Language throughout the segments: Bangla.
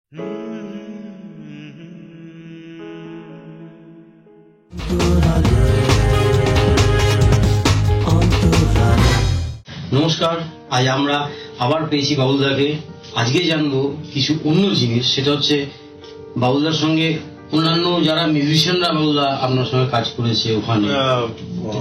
নমস্কার, আজ আমরা আবার পেয়েছি বাবুলদাকে। আজকে জানবো কিছু অন্য জিনিস, সেটা হচ্ছে বাবুলদার সঙ্গে অন্যান্য যারা মিউজিশিয়ানরা বাবুলদা আপনার সঙ্গে কাজ করেছে ওখানে,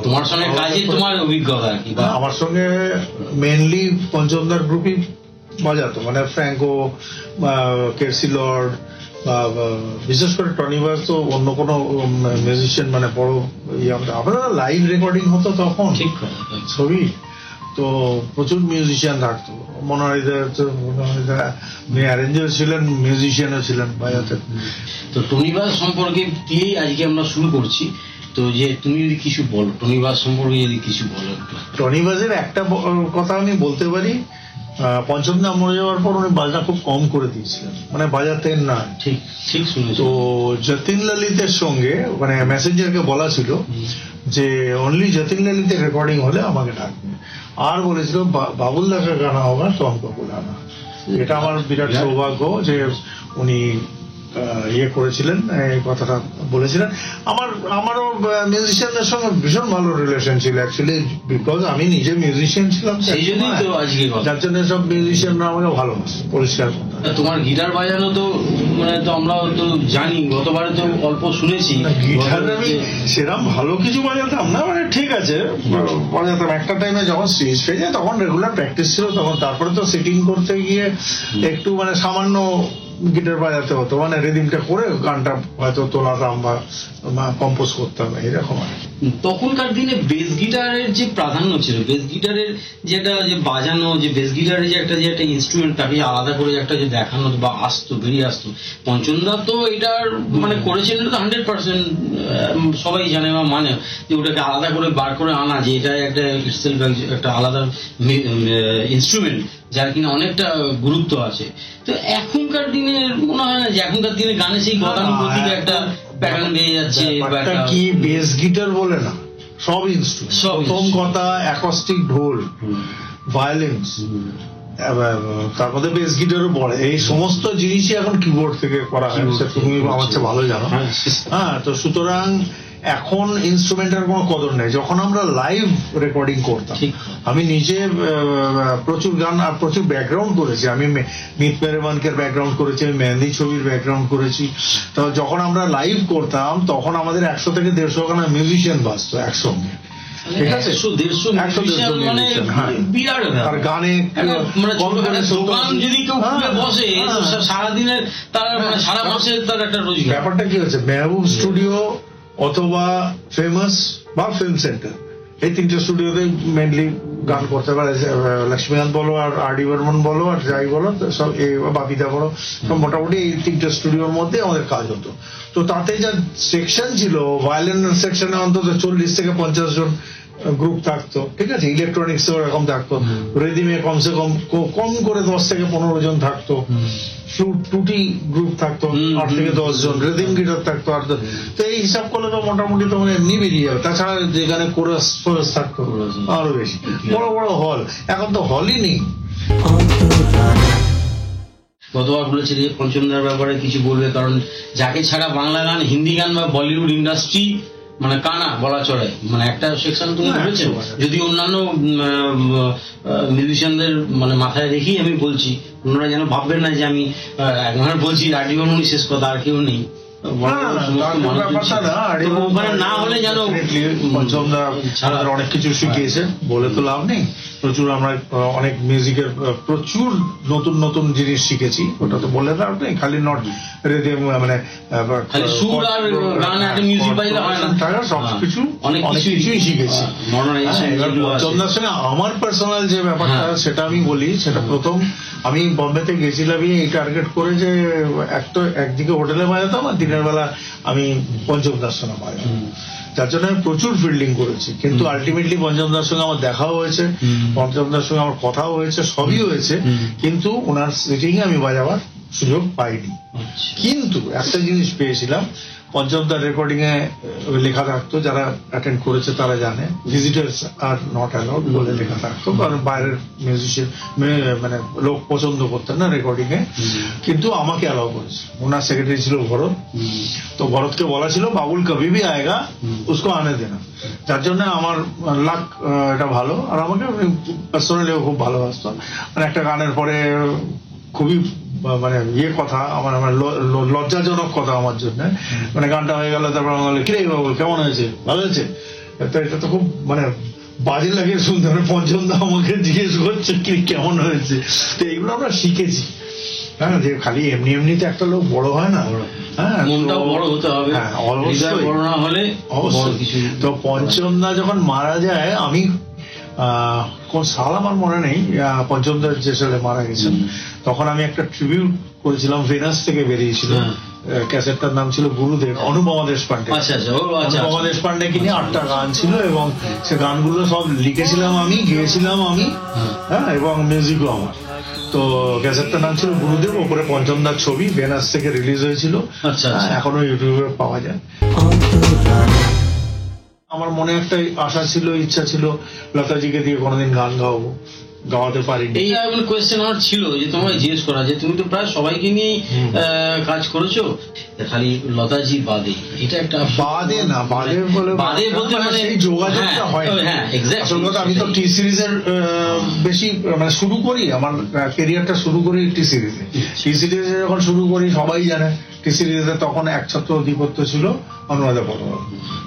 তোমার সঙ্গে কাজের তোমার অভিজ্ঞতা আর কি। আমার সঙ্গে মেনলি পঞ্চমদার গ্রুপই বাজাতো, মানে ফ্র্যাঙ্কো, কেরসি লর্ড, বিশেষ করে টনি বাস। তো অন্য কোনো মিউজিশিয়ান মানে বড় আপনারা লাইভ রেকর্ডিং হতো তখন, ঠিক ছবি তো প্রচুর মিউজিশিয়ান থাকতো। মনোহরিদা অ্যারেঞ্জার ছিলেন, মিউজিশিয়ানও ছিলেন বাজাতে। তো টনি বাস সম্পর্কে দিয়েই আজকে আমরা শুরু করছি। তো যে তুমি যদি কিছু বলো টনি বাস সম্পর্কে, যদি কিছু বলো। টনি বাসের একটা কথা আমি বলতে পারি, পঞ্চমদা মরে যাওয়ার পর উনি বাজনা খুব কম করে দিয়েছিলেন, মানে বাজাতেন না। ঠিক ঠিক শুনেছি। তো যতীন ললিতের সঙ্গে মানে মেসেঞ্জারকে বলা ছিল যে অনলি যতীন ললিতের রেকর্ডিং হলে আমাকে ডাকবে, আর বলেছিল বাবুলদাকে গানা হোগা তো हमको बुलाना। এটা আমার বিরাট সৌভাগ্য যে উনি ইয়ে করেছিলেন, এই কথাটা বলেছিলেন। আমারও মিউজিশিয়ানদের সঙ্গে ভীষণ ভালো রিলেশন ছিল অ্যাকচুয়ালি, বিকজ আমি নিজে মিউজিশিয়ান ছিলাম, সেই জন্যই তো আজকে যার জন্য সব মিউজিশিয়ানরা আমাকে ভালোবাসে। পরিষ্কার তোমার গিটার বাজানো তো মানে তো আমরা তো জানি, গতবারে তো অল্প শুনেছি। গিটার আমি সেরকম ভালো কিছু বাজাতাম না, মানে ঠিক আছে বাজাতাম। একটা টাইমে যখন স্টেজ পেয়ে তখন রেগুলার প্র্যাকটিস ছিল, তখন তারপরে তো সেটিং করতে গিয়ে একটু মানে সামান্য গিটার বাজাতে হতো, মানে রিদিমটা করে গানটা হয়তো তোলাতাম বা কম্পোজ করতাম এরকম। তখনকার দিনে বেস গিটারের যে প্রাধান্য ছিল, বেস গিটারের যেটা যে বাজানো, যে বেস গিটারের যে একটা ইনস্ট্রুমেন্ট তাকে আলাদা করে একটা যে দেখানো বা আসতো, বেরিয়ে আসতো। পঞ্চমদা তো এটার মানে করেছিলেন 100%, সবাই জানে বা মানে যে ওটাকে আলাদা করে বার করে আনা, যে এটা একটা আলাদা ইনস্ট্রুমেন্ট যার কিনা অনেকটা গুরুত্ব আছে। তো এখনকার দিনে মনে হয় না যে এখনকার দিনে গানে সেই গতানুগতিক একটা প্যাটার্ন বেরিয়ে যাচ্ছে। কি বেস গিটার বলে না, সব ইনস্ট্রুমেন্ট, প্রথম কথা অ্যাকস্টিক ঢোল, ভায়োলিন্স, তার মধ্যে বেস গিটারও পড়ে। এই সমস্ত জিনিসই এখন কিবোর্ড থেকে করা হয়, তুমি আমার চেয়ে ভালো জানো। হ্যাঁ, তো সুতরাং এখন ইনস্ট্রুমেন্টের কোনো কদর নেই। যখন আমরা লাইভ রেকর্ডিং করতাম, আমি নিজে প্রচুর গান আর প্রচুর ব্যাকগ্রাউন্ড করেছি। আমি মিত মেহরবানকের ব্যাকগ্রাউন্ড করেছি, আমি মেহেন্দি ছবির ব্যাকগ্রাউন্ড করেছি। তো যখন আমরা লাইভ করতাম তখন আমাদের 100 থেকে 150 খানা মিউজিশিয়ান বাজতো একসঙ্গে, ঠিক আছে? 100-150 মানে বিরাট। আর গানে যদি কেউ বসে সারাদিনের, তার সারা মাসের তার একটা রোজগার। ব্যাপারটা কি হচ্ছে, মেহবুব স্টুডিও অথবা ফেমাস বা ফিল্ম সেন্টার, এই তিনটে স্টুডিওতে মেনলি গান করতে পারে। লক্ষ্মীকান্ত বলো আর আর.ডি. বর্মন বলো আর যাই বলো, সব বাপিদা বলো, সব মোটামুটি এই তিনটে স্টুডিওর মধ্যে আমাদের কাজ হতো। তো তাতে যা সেকশন ছিল, ভায়োলিন সেকশনে অন্তত 40 থেকে 50 জন গ্রুপ থাকতো, ঠিক আছে? ইলেকট্রনিক্স এরকম থাকতো, রিদিমে কমসে কম করে 10 থেকে 15 জন থাকতো, ফ্লুট টুটি গ্রুপ থাকতো 8 থেকে 10 জন, রিদিম গিটার থাকতো 8। তো এই হিসাব করলে তো মোটামুটি তোমার এমনি বেরিয়ে যাবে। তাছাড়া যেখানে কোরাস ফোরাস থাকতো আরো বেশি, বড় বড় হল। এখন তো হলই নেই। গতবার বলেছিল যে পঞ্চমদার ব্যাপারে কিছু বলবে, কারণ যাকে ছাড়া বাংলা গান, হিন্দি গান বা বলিউড ইন্ডাস্ট্রি মানে কানা বলা চলে, মানে একটা সেকশন তুমি বলেছো। যদি অন্যান্য মিউজিশিয়ানদের মানে মাথায় রেখেই আমি বলছি, ওনারা যেন ভাববেন না যে আমি একবার বলছি আর.ডি. বর্মনই শেষ কথা, আর কেউ নেই। না হলে যেন পঞ্চমদা অনেক কিছু শিখিয়েছে, বলে তো লাভ নেই। প্রচুর আমরা অনেক মিউজিকের প্রচুর নতুন নতুন জিনিস শিখেছি, ওটা তো বলে লাভ নেই। খালি নট রেডিও মানে সবকিছু অনেক কিছুই শিখেছি। পঞ্চমদার সঙ্গে আমার পার্সোনাল যে ব্যাপারটা সেটা আমি বলি। সেটা প্রথম আমি বম্বেতে গেছিলাম এই টার্গেট করে যে একদিকে হোটেলে বাজাতাম আর দিনের বেলা আমি পঞ্চমদার সঙ্গে বাজাতাম, যার জন্য আমি প্রচুর ফিল্ডিং করেছি। কিন্তু আলটিমেটলি পঞ্চমদার সঙ্গে আমার দেখাও হয়েছে, পঞ্চমদার সঙ্গে আমার কথাও হয়েছে, সবই হয়েছে, কিন্তু ওনার সিটিং আমি বাজাবার সুযোগ পাইনি। কিন্তু একটা জিনিস পেয়েছিলাম, পঞ্চমদার রেকর্ডিং এ লেখা থাকতো, যারা অ্যাটেন্ড করেছে তারা জানে, ভিজিটার্স আর নট অ্যালাউড বলে লেখা থাকতো, কারণ বাইরের মিউজিশিয়ান মানে লোক পছন্দ করতেন না রেকর্ডিং এ। কিন্তু আমাকে অ্যালাউ করেছে, ওনার সেক্রেটারি ছিল ভরত, তো ভরতকে বলা ছিল বাবুল কবি ভি আয়েগা উসকো আনে দেনা। যার জন্য আমার লাক এটা ভালো, আর আমাকে পার্সোনালিও খুব ভালোবাসতো। মানে একটা গানের পরে খুবই মানে কথা আমার লজ্জাজনক কথা আমার জন্য, মানে গানটা হয়ে গেল, তারপর আমার কিরে বাবুল কেমন হয়েছে, ভালো হয়েছে, তো এটা তো খুব মানে বাজে লাগে শুনতে। মানে পঞ্চমদা আমাকে জিজ্ঞেস করছে কি কেমন হয়েছে, তো এইগুলো আমরা শিখেছি। হ্যাঁ, যে খালি এমনি এমনিতে একটা লোক বড় হয় না, হ্যাঁ মনটাও বড় হতে হবে, অবশ্যই বড় না হলে অবশ্যই। তো পঞ্চমদা যখন মারা যায়, আমি কোন সাল আমার মনে নেই, পঞ্চমদা যে সালে মারা গেছেন, তখন আমি একটা ট্রিবিউট করেছিলাম, ভেনাস থেকে বেরিয়েছিল, ক্যাসেটটার নাম ছিল গুরুদেব, অনুপমা দেশপান্ডে। অনুপমা দেশপান্ডে কিনে 8টা গান ছিল, এবং সে গানগুলো সব লিখেছিলাম আমি, গেয়েছিলাম আমি, হ্যাঁ, এবং মিউজিকও আমার। তো ক্যাসেটটার নাম ছিল গুরুদেব, ওপরে পঞ্চমদার ছবি, ভেনাস থেকে রিলিজ হয়েছিল, এখনো ইউটিউবে পাওয়া যায়। আমার মনে একটা আশা ছিল, ইচ্ছা ছিল লতাজিকে দিয়ে কোনোদিন গান গাওয়াবো, গাওয়াতে পারিনি। এই কোয়েশ্চেন আমার ছিল যে তোমায় জিজ্ঞেস করা, যে তুমি তো প্রায় সবাইকে নিয়ে কাজ করেছো, খালি লতাজি বাদে, এটা একটা বাদে না, বাদে বলতে মানে এই যোগাযোগটা হয়। আসল কথা, আমি তো টি সিরিজের বেশি মানে শুরু করি, আমার ক্যারিয়ারটা শুরু করি টি সিরিজে। টি সিরিজে যখন শুরু করি, সবাই জানে টি সিরিজে তখন একছত্র অধিপত্য ছিল অনুরাধা পৌরোহিত,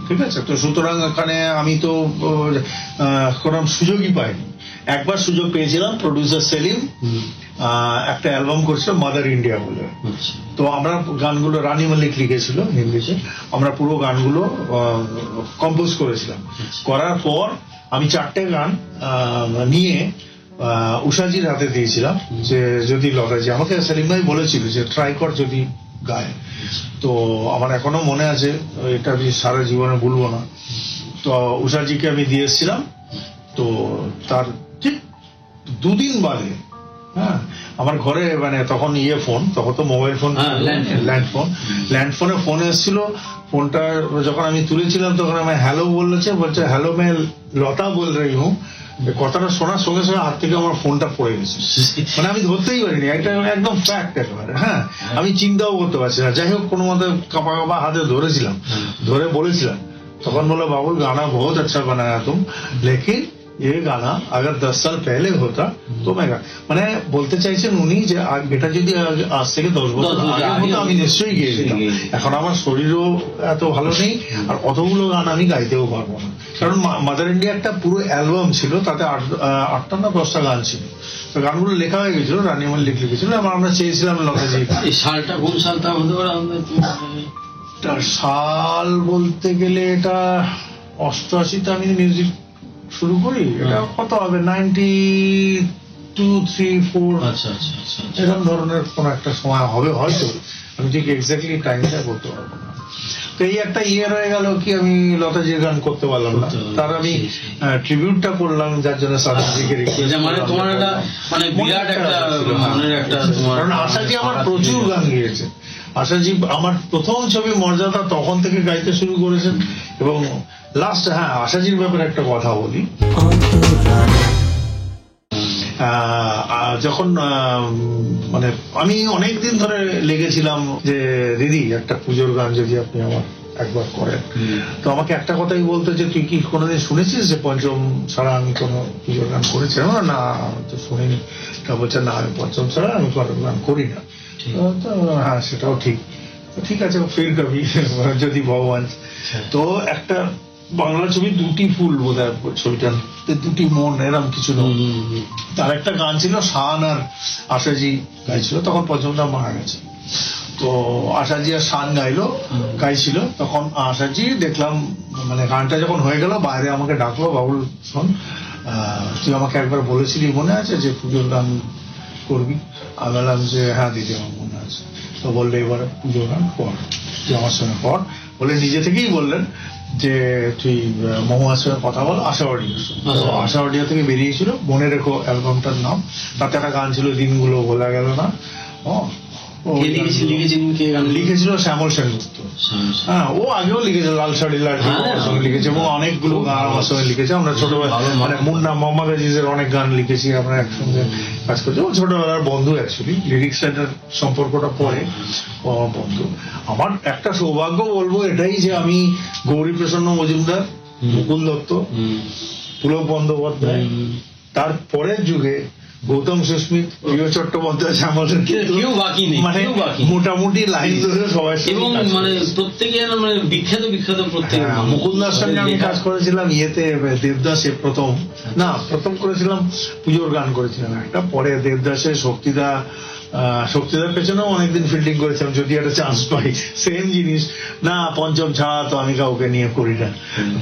ঠিক আছে। তো সুতরাং এখানে আমি তো কোনো সুযোগই পাইনি। একবার সুযোগ পেয়েছিলাম, প্রডিউসার সেলিম একটা অ্যালবাম করছিল মাদার ইন্ডিয়া বলে, তো আমরা গানগুলো, রানী মল্লিক লিখেছিল হিন্দিতে, আমরা পুরো গানগুলো কম্পোজ করেছিলাম। করার পর আমি 4টে গান নিয়ে উষাজির হাতে দিয়েছিলাম, যে যদি লতাজি, আমাকে সেলিম ভাই বলেছিল যে ট্রাই কর যদি গায়। তো আমার এখনো মনে আছে, এটা আমি সারা জীবনে ভুলবো না। তো উষাজিকে আমি দিয়ে এসেছিলাম, তো তার ঠিক 2 দিন বাদে, হ্যাঁ, আমার ঘরে মানে তখন ফোন, তখন তো মোবাইল ফোন, ল্যান্ডফোনে ফোন এসেছিল। ফোনটা যখন আমি তুলেছিলাম, তখন আমি হ্যালো বলছে, হ্যালো মে লতা বল রহি হুঁ। কথাটা শোনার সঙ্গে সঙ্গে হাত থেকে আমার ফোনটা পড়ে গেছে, মানে আমি ধরতেই পারিনি, একটা একদম ফ্যাক্ট একেবারে। হ্যাঁ, আমি চিন্তাও করতে পারছি না। যাই হোক, কোনো মতে কাঁপা কাঁপা হাতে ধরেছিলাম, ধরে বলেছিলাম, তখন বলো বাবুল গানা বহুত আচ্ছা বানায়া তুম, লেকিন ये गाना अगर 10 साल पहले होता तो मैं মানে বলতে চাইছেন উনি যে এটা যদি আজ থেকে 10 বছর আগে হতো, আমি নিশ্চয়ই গেয়ে দিতাম। এখন আমার শরীরও এত ভালো নেই, আর অতগুলো গান আমি গাইতেও পারবো না, কারণ মাদার ইন্ডিয়া একটা পুরো অ্যালবাম ছিল, তাতে 8টা না 10টা গান ছিল। তো গানগুলো লেখা হয়ে গেছিল, রানী মল্লিক লিখেছিল, আমরা চেয়েছিলাম লতাজি। সালটা কোন সালটা হতে পারে? সাল বলতে গেলে এটা 88তে আমি মিউজিক শুরু করি, এটা কত হবে 92, 3, 4 এরকম ধরনের কোন একটা সময় হবে হয়তো, আমি ঠিক এক্স্যাক্টলি টাইমটা বলতে পারবো না। তো এই একটা ইয়ে রয়ে গেল কি আমি লতাজির গান করতে পারলাম না, তার আমি ট্রিবিউটটা করলাম, যার জন্য সাদাজিকে কারণ আশাজি আমার প্রচুর গান গিয়েছে। আশাজি আমার প্রথম ছবি মর্যাদা তখন থেকে গাইতে শুরু করেছেন, এবং লাস্ট, হ্যাঁ, আশাজির ব্যাপারে একটা কথা বলি। যখন মানে আমি অনেকদিন ধরে লেগেছিলাম যে দিদি একটা পুজোর গান যদি আপনি আমার একবার করেন, তো আমাকে একটা কথাই বলতো যে তুই কি কোনোদিন শুনেছিস যে পঞ্চম ছাড়া আমি কোনো পুজোর গান করেছি? না, তো শুনিনি। তা বলছে না, আমি পঞ্চম ছাড়া আমি কোনো গান করি না। তো হ্যাঁ, সেটাও ঠিক, ঠিক আছে, ফির কবি যদি ভগবান। তো একটা বাংলা ছবি 2টি ফুল বোধ হয় ছবিটা, 2টি মন এরম কিছু নয়, তার একটা গান ছিল শান আর আশাজি গাইছিল, তখন পঞ্চমদা মারা গেছে। তো আশাজি আর শান গাইছিল, তখন আশাজি দেখলাম মানে গানটা যখন হয়ে গেল, বাইরে আমাকে ডাকলো, বাবুল শোন, তুই আমাকে একবার বলেছিলি মনে আছে যে পুজোর গান করবি? আমি বললাম যে হ্যাঁ দিদি আমার মনে আছে। তো বললে এবার পুজোর গান কর, তুই আমার সঙ্গে কর বলে নিজে থেকেই বললেন যে তুই মহুয়ার সঙ্গে কথা বল, আশা অডিও। আশা অডিও থেকে বেরিয়েছিল মনে রেখো অ্যালবামটার নাম, তাতে একটা গান ছিল দিনগুলো বলা গেল না। কে লিখেছিলেন, কে গান লিখেছিল শ্যামল সেনগুপ্ত। হ্যাঁ, ও আগেও লিখেছে, লাল শাড়ি লাড়কি আমার সঙ্গে লিখেছে, এবং অনেকগুলো গান আমার সঙ্গে লিখেছে। আমরা ছোটবেলা মানে মুন্না মোহাম্মদ আজিজের অনেক গান লিখেছি, আমরা একসঙ্গে কাজ করছি। ও ছোটবেলার বন্ধু, অ্যাকচুয়ালি লিরিক্স রাইটার সম্পর্কটা পরে ও আমার বন্ধু। আমার একটা সৌভাগ্য বলবো এটাই যে আমি গৌরীপ্রসন্ন মজুমদার, মুকুল দত্ত, পুলক বন্দ্যোপাধ্যায়, তার পরের যুগে গৌতম সুস্মিত, প্রিয় চট্টোপাধ্যায়, শ্যামলের কেউ বাকি নেই, মানে মোটামুটি লাইন ধরে সবাই, এবং মানে প্রত্যেকে মানে বিখ্যাত বিখ্যাত প্রত্যেক। মুকুল দাস সঙ্গে আমি কাজ করেছিলাম ইয়েতে, দেবদাসে প্রথম করেছিলাম, পুজোর গান করেছিলাম একটা, পরে দেবদাসে শক্তিদার পেছনেও অনেকদিন ফিল্ডিং করেছিলাম, যদি একটা চান্স পাই। সেম জিনিস না, পঞ্চম ছাড়া তো আমি কাউকে নিয়ে করি না।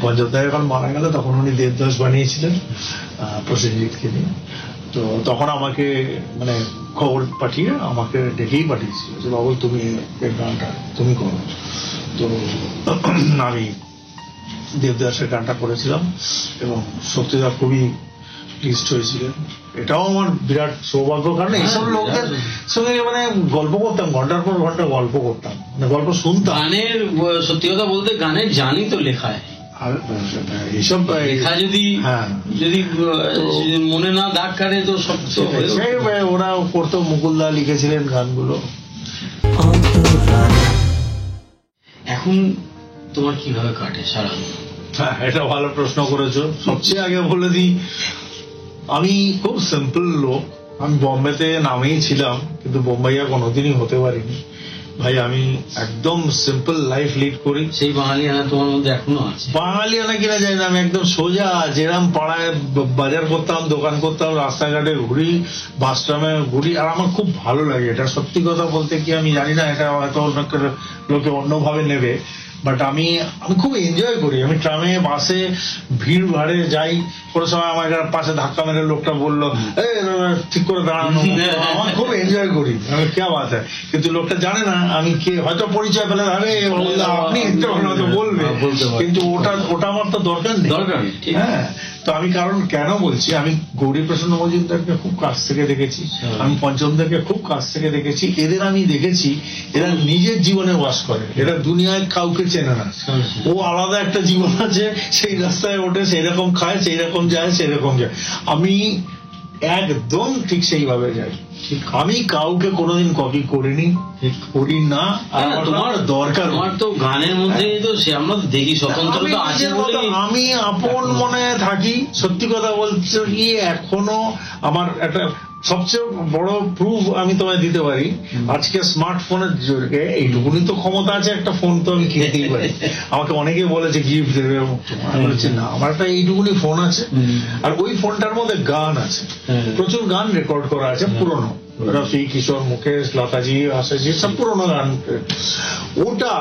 পঞ্চম দা যখন মারা গেল তখন উনি দেবদাস বানিয়েছিলেন প্রসেনজিৎকে নিয়ে। তো তখন আমাকে মানে খবর পাঠিয়ে আমাকে ডেকেই পাঠিয়েছিল যে বাবুল তুমি এই গানটা তুমি করো। তো আমি দেবদাসের গানটা করেছিলাম এবং শক্তিদা খুবই প্লিজড হয়েছিলেন। এটাও আমার বিরাট সৌভাগ্য, কারণ এইসব লোকদের সঙ্গে মানে গল্প করতাম, ঘন্টার পর ঘন্টা গল্প করতাম, মানে গল্প শুনতাম। গানের সত্যি কথা বলতে গানের জানি তো লেখায়, এইসব লেখা যদি মনে না দাগ কাটে তো সব ওরা করতো। মুকুলদা লিখেছিলেন গানগুলো। এখন তোমার কিভাবে কাটে সারা? হ্যাঁ, এটা ভালো প্রশ্ন করেছো। সবচেয়ে আগে বলে দিই, আমি খুব সিম্পল লোক। আমি বোম্বেতে নামেই ছিলাম, কিন্তু বোম্বাইয়া কোনোদিনই হতে পারিনি ভাই। আমি একদম সিম্পল লাইফ লিড করি। সেই বাঙালিয়ানা তোমার মধ্যে এখনো আছে? বাঙালিয়ানা কিনা যায় না, আমি একদম সোজা যেরাম পাড়ায় বাজার করতাম, দোকান করতাম, রাস্তাঘাটে ঘুরি, বাস ট্রামে ঘুরি, আর আমার খুব ভালো লাগে। এটা সত্যি কথা বলতে কি, আমি জানি না এটা হয়তো লোকে অন্যভাবে নেবে, বাট আমি খুব এনজয় করি। আমি ট্রামে, বাসে, ভিড় ভাড়ে যাই, কোনো সময় আমার পাশে ধাক্কা মেরে লোকটা বললো ঠিক করে দাঁড়ানো, আমার খুব এনজয় করি, আমি কে বাত হয়। কিন্তু লোকটা জানে না আমি কে, হয়তো পরিচয় পেলে আপনি হয়তো বলবে, কিন্তু ওটা আমার তো দরকার নেই। হ্যাঁ, তো আমি কেন বলছি, আমি গৌরীপ্রসন্ন মজুমদারকে খুব কাছ থেকে দেখেছি, আমি পঞ্চমদাকে খুব কাছ থেকে দেখেছি। এদের আমি দেখেছি এরা নিজের জীবনে বাস করে, এরা দুনিয়ায় কাউকে চেনে না। ও আলাদা একটা জীবন আছে, সেই রাস্তায় ওঠে, সেই রকম খায়, সেই রকম যায়, সেই রকম যায়। আমি একদম ঠিক সেইভাবে যাই। আমি কাউকে কোনোদিন কপি করিনি, করি না। তোমার দরকার, তোমার তো গানের মধ্যে তো সে আমরা দেখি স্বতন্ত্রতা আছে বলে আমি আপন মনে থাকি। সত্যি কথা বলছি, এখনো আমার একটা সবচেয়ে বড় প্রুফ আমি তোমায় দিতে পারি। আজকে স্মার্টফোনের জোরে এইটুকুনি তো ক্ষমতা আছে, একটা ফোন তো আমি কিনতেই পারি। আমাকে অনেকে বলেছে গিফট দেবে, বলেছি না, আমার একটা এইটুকুনি ফোন আছে, আর ওই ফোনটার মধ্যে গান আছে, প্রচুর গান রেকর্ড করা আছে, পুরনো রফি, কিশোর, মুকেশ, লতাজি, আশাজি, সব পুরনো গান। ওটা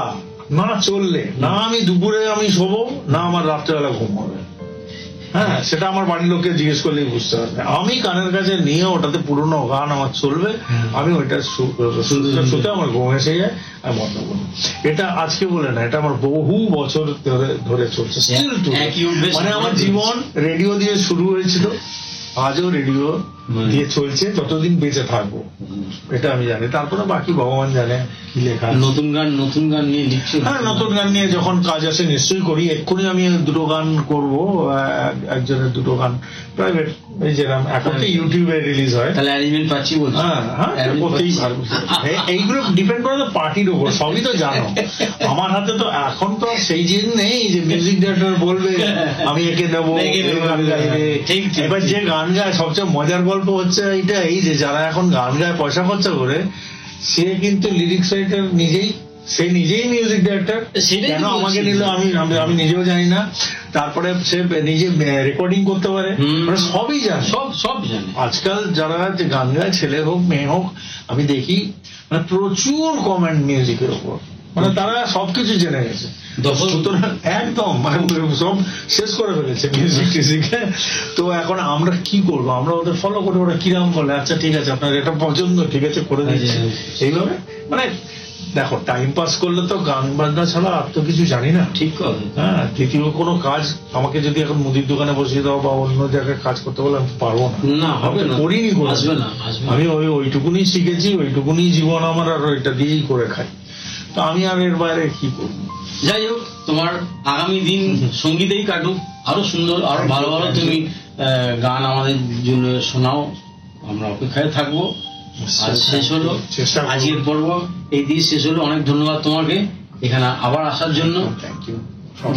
না চললে না আমি দুপুরে আমি শোবো, না আমার রাত্রেবেলা ঘুম হবে। হ্যাঁ, সেটা আমার বাড়ির লোককে জিজ্ঞেস করলেই বুঝতে পারবে। আমি কানের কাছে নিয়ে ওটাতে পুরোনো গান আমার চলবে, আমি ওইটা শুতে আমার ঘুম এসে যায়, আমি বন্ধ করি। এটা আজকে বলে না, এটা আমার বহু বছর ধরে চলছে। মানে আমার জীবন রেডিও দিয়ে শুরু হয়েছিল, আজও রেডিও দিয়ে চলছে, যতদিন বেঁচে থাকবো, এটা আমি জানি। তারপরে বাকি ভগবান জানে কি লেখা। নতুন গান নিয়ে লিখছি। হ্যাঁ, নতুন গান নিয়ে যখন কাজ আসে নিশ্চয়ই করি। এক্ষুনি আমি 2টো গান করবো, একজনের 2টো গান প্রাইভেট, এই যেরকম এখন তো ইউটিউবে রিলিজ হয়, তাহলে অ্যারেঞ্জমেন্ট পাচ্ছি বলছি। হ্যাঁ, করতেই পারবো। এইগুলো ডিপেন্ড করে তো পার্টির উপর, সবই তো জানো। আমার হাতে তো এখন তো সেই জিনিস নেই যে মিউজিক ডাইরেক্টর বলবে আমি একে নেবো, গান গাইবে। এবার যে গান গায়, সবচেয়ে মজার গল্প হচ্ছে এইটাই যে যারা এখন গান গায় পয়সা খরচা করে, সে কিন্তু লিরিক্স রাইটার নিজেই, সে নিজেই মিউজিক ডাইরেক্টর। কেন আমাকে নিল আমি নিজেও জানি না। তারপরে সে নিজে রেকর্ডিং করতে পারে, মানে সবই জানে, সব জানে। আজকাল যারা যে গান গায়, ছেলে হোক মেয়ে হোক, আমি দেখি মানে প্রচুর কমেন্ট মিউজিকের উপর, মানে তারা সবকিছু জেনে গেছে। একদম মানে সব শেষ করে ফেলেছে মিউজিক টিউজিকে। তো এখন আমরা কি করবো, আমরা ওদের ফলো করে, ওরা কিরম বলে, আচ্ছা ঠিক আছে আপনার এটা পছন্দ, ঠিক আছে করে দিচ্ছি। এইভাবে মানে দেখো টাইম পাস করলে তো গান বাজনা ছাড়া আর তো কিছু জানি না। ঠিক কথা। হ্যাঁ, দ্বিতীয় কোনো কাজ আমাকে যদি এখন মুদির দোকানে বসিয়ে দাও বা অন্য জায়গায় কাজ করতে বলে আমি পারবো না। না, হবে না, করিনি, আসবে না, আসবে না। আমি ওইটুকুনি শিখেছি, ওইটুকুনি জীবন আমার, আর ওইটা দিয়েই করে খাই। তো আমি আর এর বাইরে কি করবো? যাই হোক, তোমার আগামী দিন সঙ্গীতেই কাটুক, আরো সুন্দর, আরো ভালো ভালো তুমি গান আমাদের জন্য শোনাও, আমরা অপেক্ষায় থাকবো। আজ শেষ হলো আজকের পর্ব, এই দিয়ে শেষ হলো। অনেক ধন্যবাদ তোমাকে এখানে আবার আসার জন্য। থ্যাংক ইউ,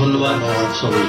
ধন্যবাদ সবাই।